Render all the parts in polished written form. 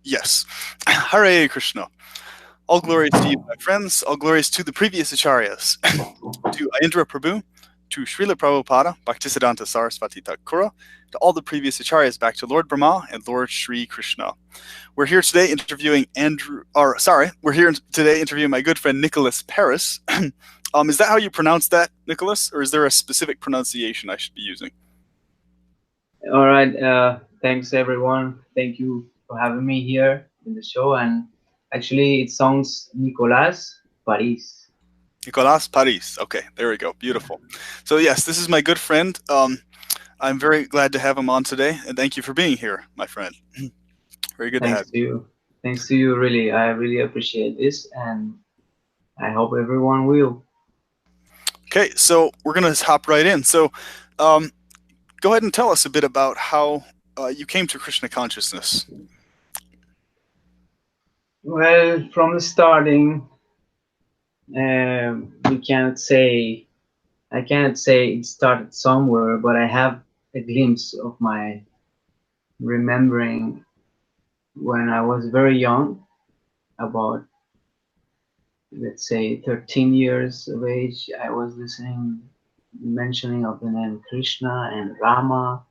Yes. Hare Krishna. All glories to you, my friends. All glories to the previous acharyas. To Ayendra Prabhu, to Srila Prabhupada, Bhaktisiddhanta Sarasvati Thakura, to all the previous acharyas, back to Lord Brahma and Lord Sri Krishna. We're here today interviewing my good friend Nicholas Paris. Is that how you pronounce that, Nicholas, or is there a specific pronunciation I should be using? All right. Thanks, everyone. Thank you for having me here in the show. And actually, it sounds Nicolas Paris. Nicolas Paris. Okay, there we go. Beautiful. So yes, this is my good friend. I'm very glad to have him on today, and thank you for being here, my friend. Very good to have Thanks to you. Thanks to you, really. I really appreciate this, and I hope everyone will. you. Okay, so we're gonna hop right in. So, um, go ahead and tell us a bit about how you came to Krishna consciousness. Well, from the starting, we can't say, I cannot say it started somewhere, but I have a glimpse of my remembering when I was very young, about let's say 13 years of age. I was listening mentioning of the name Krishna and Rama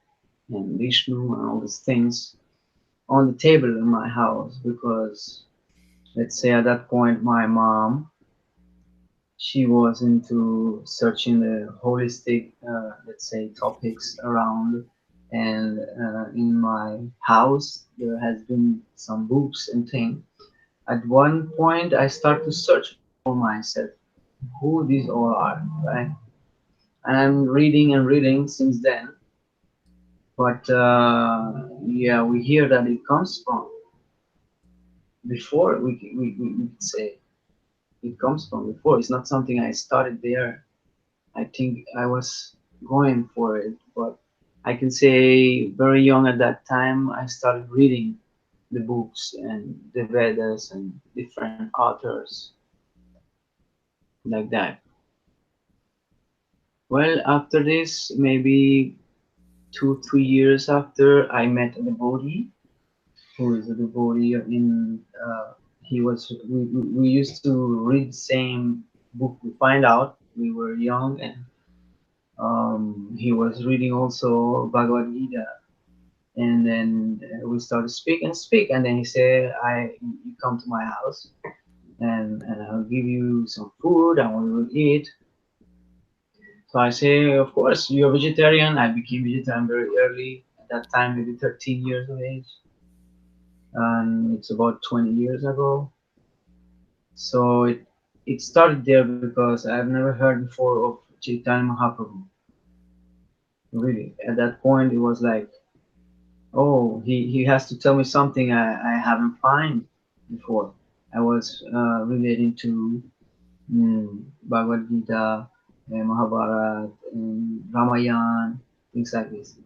and Vishnu and all these things on the table in my house, because let's say at that point my mom, she was into searching the holistic let's say topics around, and in my house there has been some books and things. At one point I start to search for myself who these all are, right? And I'm reading and reading since then. But yeah, we hear that it comes from before. We could say it comes from before. It's not something I started there. I think I was going for it, but I can say very young at that time I started reading the books and the Vedas and different authors like that. Well, after this, maybe 2, 3 years after, I met a devotee who is a devotee in. He was. We used to read the same book. We find out we were young, and he was reading also Bhagavad Gita. And then we started speak, and then he said, "I you come to my house, and I'll give you some food, and we will eat." So I say, "Of course, you're vegetarian." I became vegetarian very early at that time, maybe 13 years of age, and it's about 20 years ago. So it started there because I've never heard before of Chaitanya Mahaprabhu. Really, at that point, it was like, oh, he has to tell me something I haven't find before. I was relating to Bhagavad Gita, Mahabharata, Ramayana, things like this.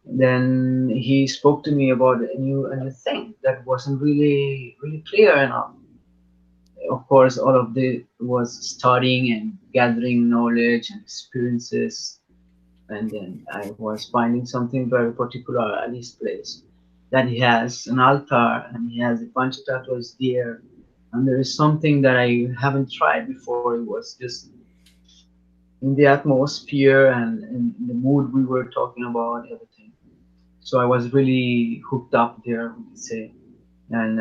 Then he spoke to me about a new thing that wasn't really clear enough. Of course, all of this was studying and gathering knowledge and experiences, and then I was finding something very particular at this place, that he has an altar and he has the Panchatattva's there, and there is something that I haven't tried before. It was just in the atmosphere and in the mood we were talking about everything. So I was really hooked up there, we could say, and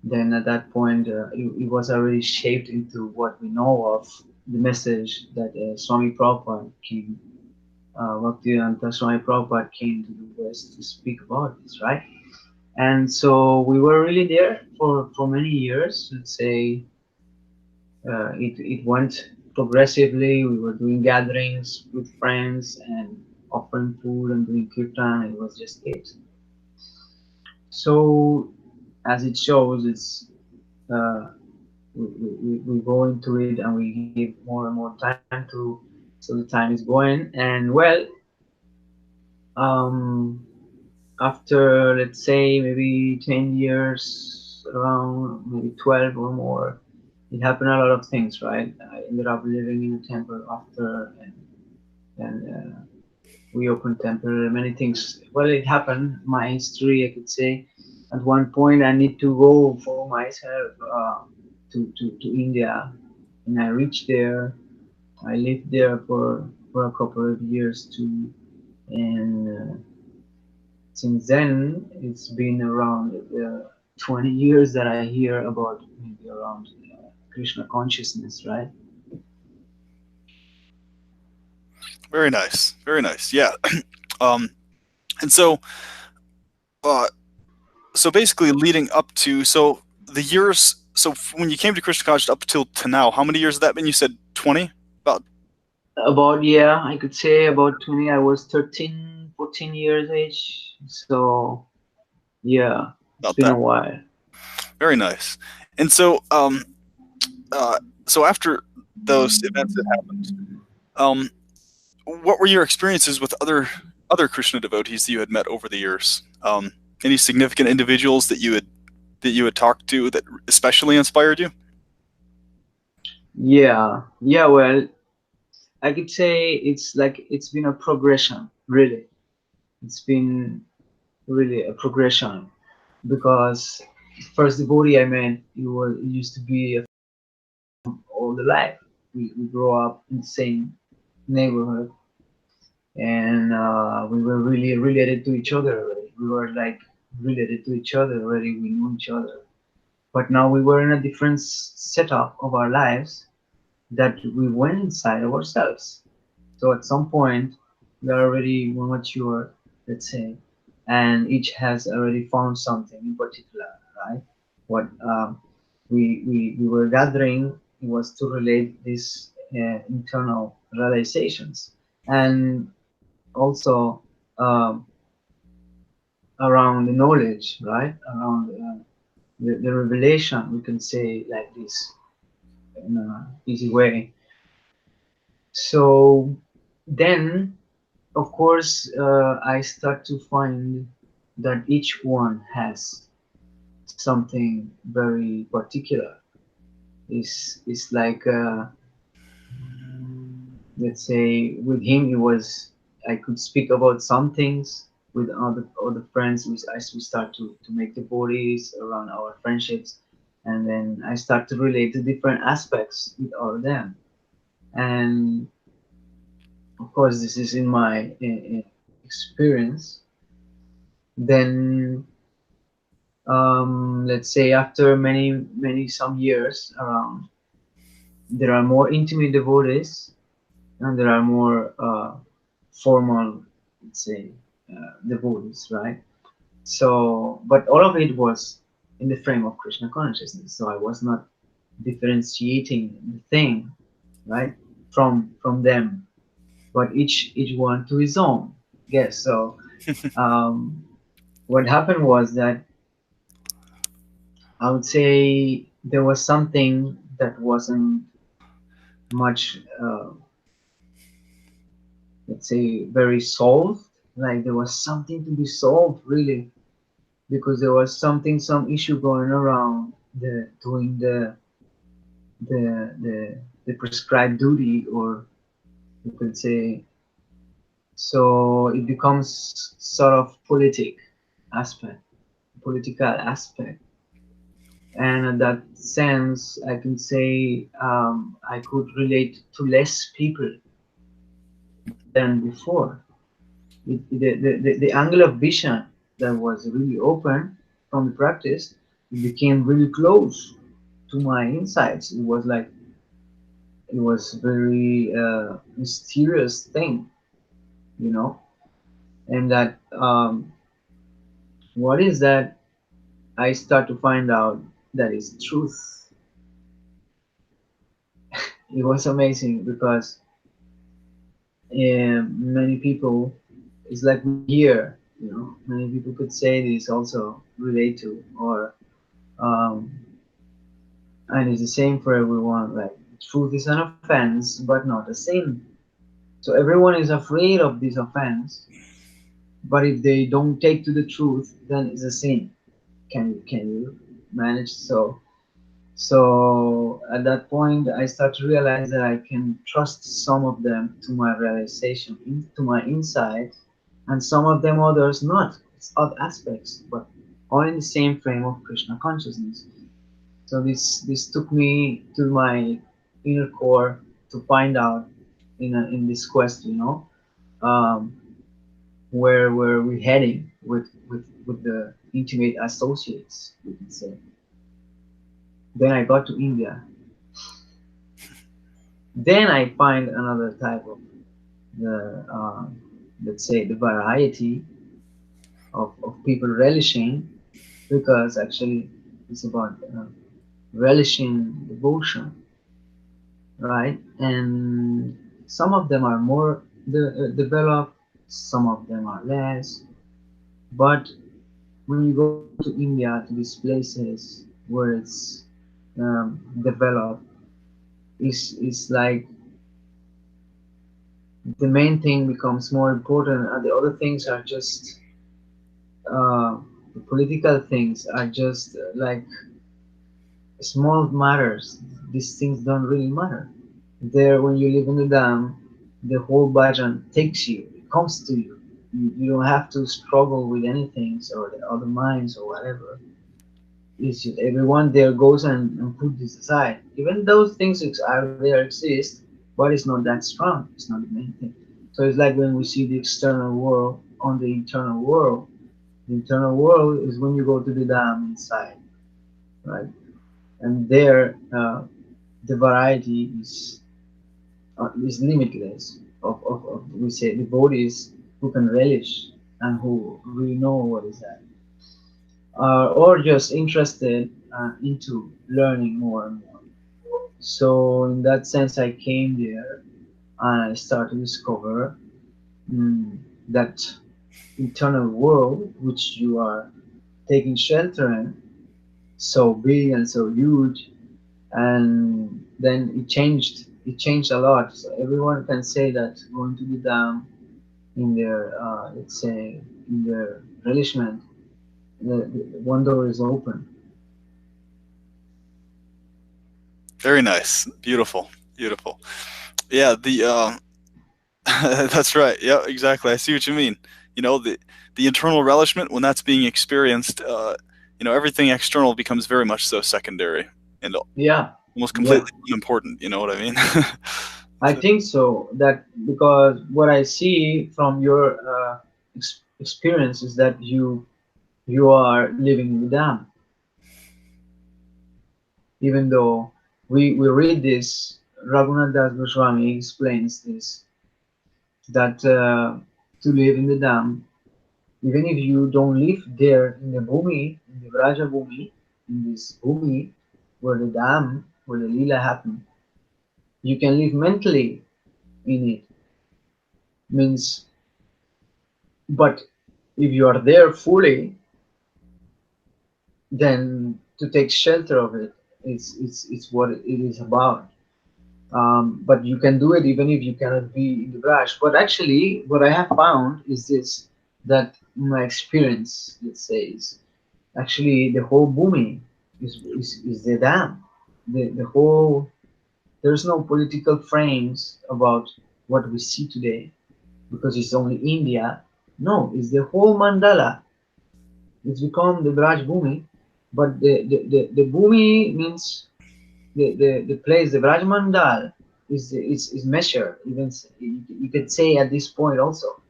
then at that point it was already shaped into what we know of the message that Swami Prabhupada came, Bhaktivedanta Swami Prabhupada came to the West to speak about this, right? And so we were really there for many years. Let's say it went progressively. We were doing gatherings with friends and offering food and doing kirtan. It was just it. So as it shows, it's uh, we go into it and we give more and more time to, so the time is going. And well, um, after let's say maybe 10 years, around maybe 12 or more, it happened a lot of things, right? I ended up living in a temple after, and we opened temple, many things. Well, it happened. My history, I could say, at one point I need to go for myself to India, and I reached there. I lived there for a couple of years too, and since then it's been around 20 years that I hear about maybe around Krishna consciousness, right? Very nice. Very nice. Yeah. um, and so, uh, so basically, leading up to the years. So when you came to Krishna consciousness up till to now, how many years has that been? You said 20. About About, yeah, I could say about 20. I was 13, 14 years age. So yeah, it's about been that. a while. Very nice. And so, uh, so after those events that happened, um, what were your experiences with other Krishna devotees that you had met over the years? Any significant individuals that you had talked to that especially inspired you? Yeah, yeah, well, I could say it's like it's been a progression, really. It's been really a progression because first devotee I met, he used to be a all the life. We grew up in the same neighborhood, and we were really related to each other already. We were like related to each other already. We knew each other, but now we were in a different setup of our lives that we went inside of ourselves. So at some point, we are already more mature, let's say, and each has already found something in particular, right? What we were gathering was to relate these internal realizations, and also um, around the knowledge, right? Around the revelation, we can say like this in an easy way. So then, of course, I start to find that each one has something very particular. Is like let's say with him it was I could speak about some things with other friends. We start to make the bodies around our friendships, and then I start to relate to different aspects with all of them. And of course, this is in my experience. Then let's say after many some years around, there are more intimate devotees and there are more formal, let's say, devotees, right? So, but all of it was in the frame of Krishna consciousness. So I was not differentiating the thing, right, from them, but each one to his own. Yes. So um, what happened was that I would say there was something that wasn't much, let's say, very solved. Like there was something to be solved, really, because there was some issue going around the doing the prescribed duty, or you could say. So it becomes sort of aspect, political aspect, and in that sense, I can say I could relate to less people than before. The angle of vision that was really open from the practice, it became really close to my insights. It was like it was very mysterious thing, you know, and that what is that? I start to find out that is truth. It was amazing because many people, it's like we hear, you know, many people could say this also relate to, or um, and it's the same for everyone. Like truth is an offense, but not a sin. So everyone is afraid of this offense, but if they don't take to the truth, then it's a sin. Can you manage? So So at that point, I start to realize that I can trust some of them to my realization, to my insight, and some of them others not. It's odd aspects, but all in the same frame of Krishna consciousness. So this took me to my inner core to find out in this quest, um, where were we heading with the intimate associates, we can say. Then I got to India. Then I find another type of the let's say the variety of people relishing, because actually it's about relishing devotion, right? And some of them are more developed, some of them are less. But when you go to India, to these places where it's developed, is like the main thing becomes more important, and the other things are just the political things are just like small matters. These things don't really matter. There, when you live in the dam, the whole bhajan takes you, it comes to you. You don't have to struggle with anything or the other minds or whatever. It's just everyone there goes and put this aside. Even those things are there exist, but it's not that strong. It's not the main thing. So it's like when we see the external world on the internal world. The internal world is when you go to the dam inside, right? And there, the variety is limitless of we say devotees who can relish and who really know what is that, or just interested into learning more and more. So in that sense, I came there and I started to discover mm, that internal world which you are taking shelter in, so big and so huge. And then it changed a lot. So everyone can say that going to the dam in their let's say in their relishment, the one door is open. Very nice. Beautiful. Beautiful. Yeah, the that's right. Yeah, exactly. I see what you mean. The internal relishment, when that's being experienced, everything external becomes very much so secondary and Yeah, almost yeah, completely unimportant. You know what I mean? I So, think so. That because what I see from your experience is that you are living in the dam, even though we read this. Raghunath Das Goswami explains this, that to live in the dam, even if you don't live there in the bhumi, in the Vraja bhumi, in this bhumi where the dam, where the lila happened, you can live mentally in it. Means, but if you are there fully, then to take shelter of it, it's what it is about. But you can do it even if you cannot be in the brush. But actually, what I have found is this, that my experience, let's say, is actually the whole booming is the dam. The whole, there's no political frames about what we see today because it's only India. No, it's the whole mandala. It's become the Braj Bhumi, but the Bhumi means the place, the Braj Mandal is measured. Even you could say at this point also,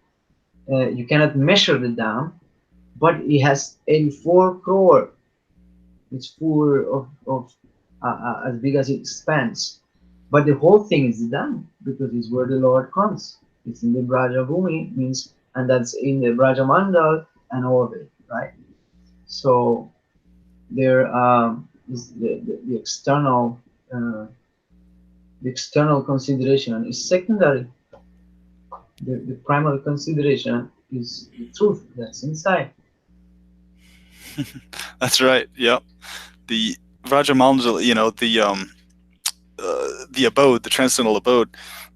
you cannot measure the dam, but it has 84 crore. It's full of as big as it expands. But the whole thing is done because it's where the Lord comes. It's in the Braja Bhumi, means, and that's in the Braja Mandal and all of it, right? So there is uh, the external consideration is secondary. The primary consideration is the truth that's inside. that's right. Yeah. The Rajamandala, the abode, the transcendental abode,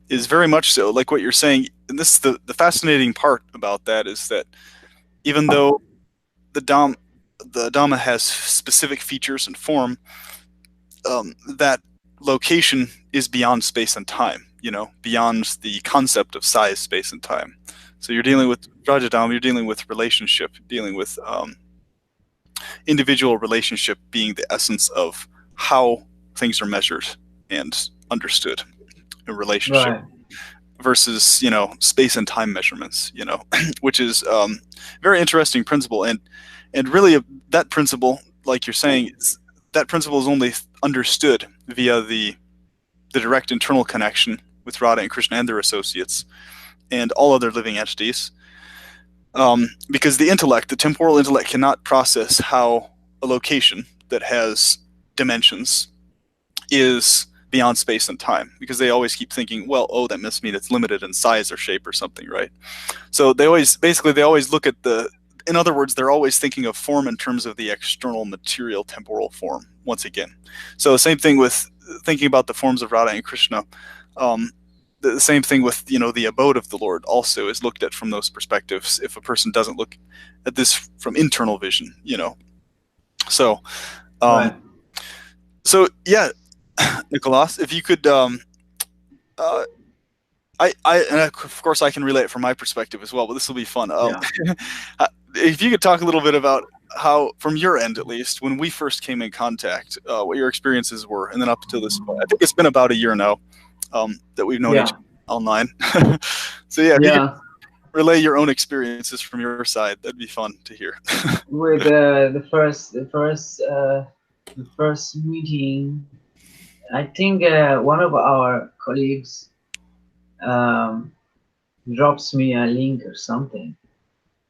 is very much so like what you're saying. And this is the fascinating part about that is that even though the Dhamma has specific features and form, that location is beyond space and time, beyond the concept of size, space, and time. So you're dealing with Rajadam, you're dealing with relationship, dealing with individual relationship being the essence of how things are measured and understood in relationship, Right. versus space and time measurements, which is very interesting principle, and really that principle, like you're saying, that principle is only understood via the direct internal connection with Radha and Krishna and their associates and all other living entities, because the temporal intellect, cannot process how a location that has dimensions is beyond space and time, because they always keep thinking, well, that must mean it's limited in size or shape or something, right? So they always look at in other words, they're always thinking of form in terms of the external material temporal form, once again. So same thing with thinking about the forms of Radha and Krishna. The same thing with the abode of the Lord also is looked at from those perspectives, if a person doesn't look at this from internal vision, so Right. so yeah, Nicholas, if you could and of course I can relate from my perspective as well, but this will be fun. Yeah. If you could talk a little bit about how, from your end at least, when we first came in contact, what your experiences were, and then up to this point. I think it's been about a year now that we've known Yeah. each other online. So yeah, if you could relay your own experiences from your side, that'd be fun to hear. With the first meeting, I think one of our colleagues drops me a link or something,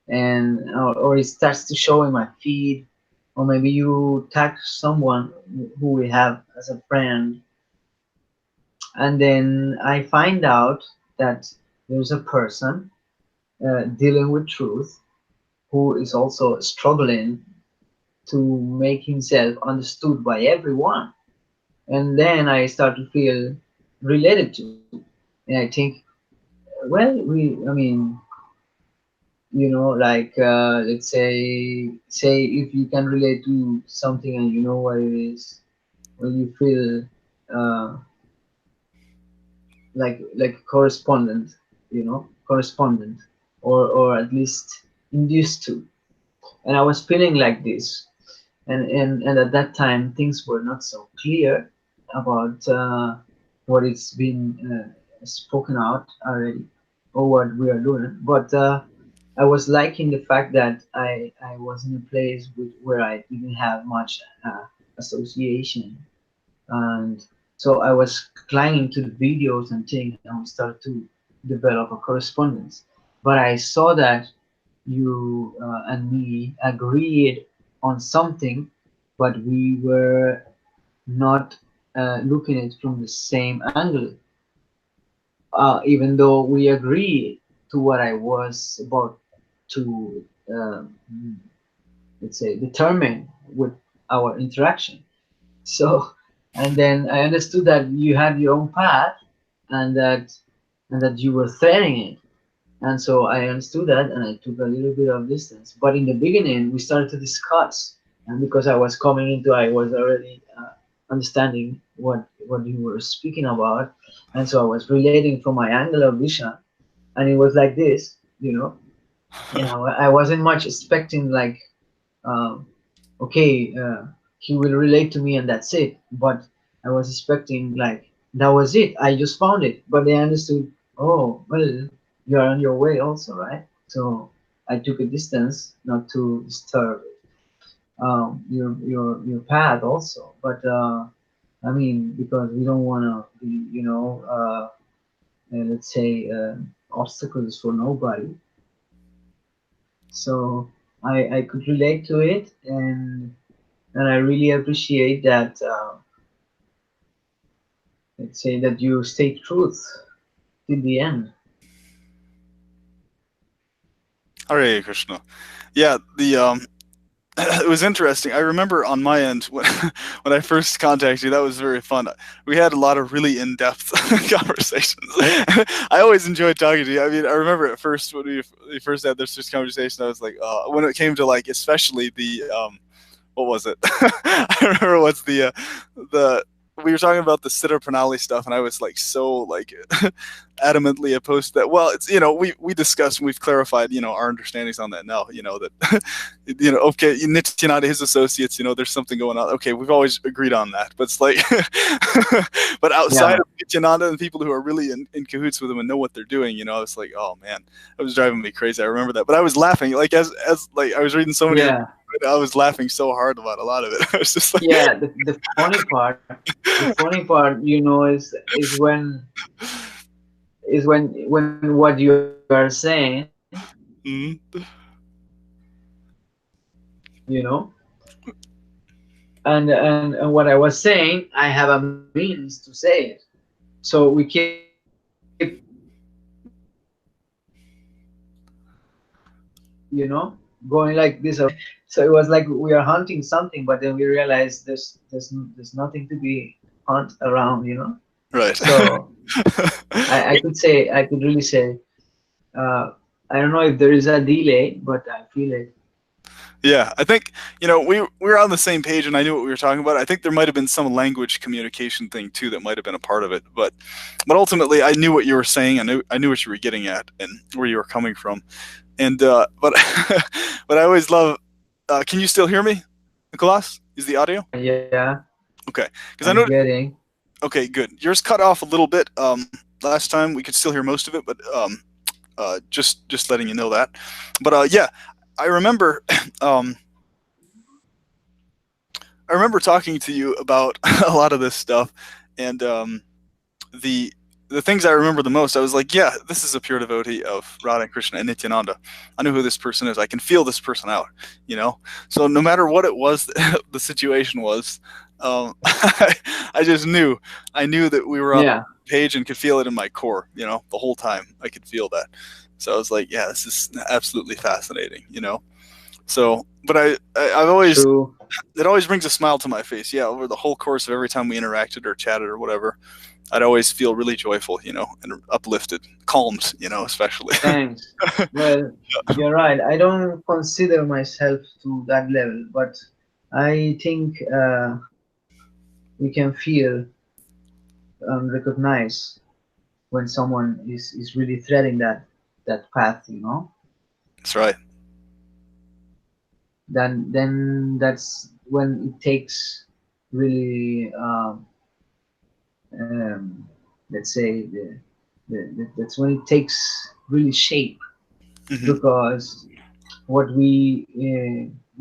and or it starts to show in my feed, or maybe you tag someone who we have as a friend, and then I find out that there's a person dealing with truth who is also struggling to make himself understood by everyone. And then I start to feel related to. And I think, well, I mean, like, let's say if you can relate to something and you know what it is, or you feel like correspondent, correspondent, or at least induced to. And I was feeling like this, and at that time things were not so clear about what it's been spoken out already, or what we are doing. But I was liking the fact that I was in a place where I didn't have much association, and so I was clinging to the videos and things, and we started to develop a correspondence. But I saw that you and me agreed on something, but we were not looking at it from the same angle, even though we agreed to what I was about to, let's say, determine with our interaction. So, and then I understood that you had your own path, and that you were threading it. And so I understood that, and I took a little bit of distance. But in the beginning, we started to discuss, and because I was coming into, I was already understanding what you were speaking about, and so I was relating from my angle of vision, and it was like this, I wasn't much expecting like, um, okay, he will relate to me and that's it. But I was expecting like that was it. I just found it. But they understood, oh, well, you're on your way also, right? So I took a distance not to disturb your path also. But I mean, because we don't want to be, let's say, obstacles for nobody. So I could relate to it, and I really appreciate that. Let's say that you stay truth till the end. Hare Krishna. Yeah, the it was interesting. I remember on my end when when I first contacted you, that was very fun. We had a lot of really in-depth conversations. I always enjoyed talking to you. I mean, I remember at first when we first had this conversation, I was like, when it came to like, especially the what was it? I remember what's the we were talking about the Siddha Pranali stuff, and I was like so like adamantly opposed to that. Well, it's we discussed and we've clarified our understandings on that now. That okay, Nityananda, his associates, there's something going on. Okay, we've always agreed on that, but it's like, but outside of Nityananda and people who are really in cahoots with him and know what they're doing, I was like, oh man, it was driving me crazy. I remember that, but I was laughing like as like I was reading so many. Yeah. I was laughing so hard about a lot of it. I was just like, yeah. The funny part, is when what you are saying, mm-hmm. And what I was saying, I have a means to say it. So we keep going like this. So it was like we are hunting something, but then we realized there's nothing to be hunt around, Right. So I could really say, I don't know if there is a delay, but I feel it. Yeah, I think we were on the same page, and I knew what we were talking about. I think there might have been some language communication thing too that might have been a part of it, but ultimately I knew what you were saying. I knew what you were getting at and where you were coming from, and but but I always love. Can you still hear me, Nicolas? Is the audio? Yeah. Okay, because I know. Getting. Okay, good. Yours cut off a little bit. Last time we could still hear most of it, but just letting you know that. But yeah. I remember I remember talking to you about a lot of this stuff, and the things I remember the most, I was like, yeah, this is a pure devotee of Radha and Krishna and Nityananda. I know who this person is. I can feel this person out, So no matter what it was, the situation was, I just knew. I knew that we were on the page and could feel it in my core, the whole time. I could feel that. So I was like, yeah, this is absolutely fascinating, So, but I've always, True. It always brings a smile to my face. Yeah, over the whole course of every time we interacted or chatted or whatever, I'd always feel really joyful, and uplifted, calmed, especially. Thanks. Well, you're right. I don't consider myself to that level, but I think we can feel and recognize when someone is really threading that path, That's right. Then that's when it takes really let's say that's when it takes really shape. Mm-hmm. Because what we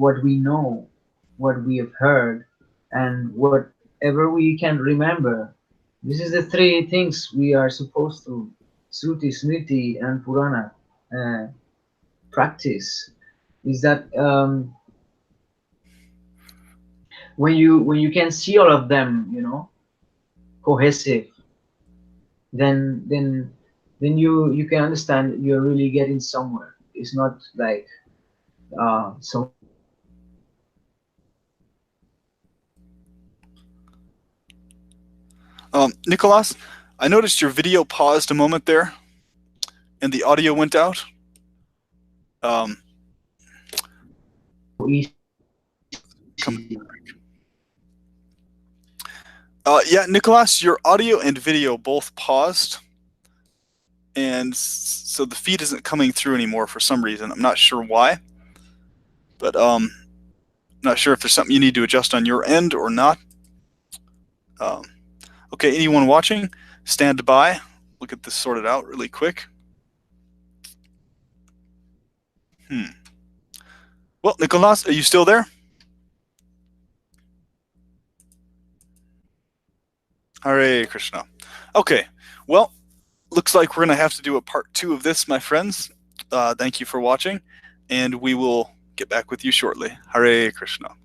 know, what we have heard, and whatever we can remember, this is the three things we are supposed to Sruti, Smriti, and Purana practice. Is that when you can see all of them, cohesive, then you can understand you're really getting somewhere. It's not like so. Nicolas, I noticed your video paused a moment there, and the audio went out. Yeah, Nicolas, your audio and video both paused, and so the feed isn't coming through anymore for some reason. I'm not sure why, but not sure if there's something you need to adjust on your end or not. Okay, anyone watching, stand by. We'll get this sorted out really quick. Well, Nicolas, are you still there? Hare Krishna. Okay, well, looks like we're going to have to do a part 2 of this, my friends. Thank you for watching, and we will get back with you shortly. Hare Krishna.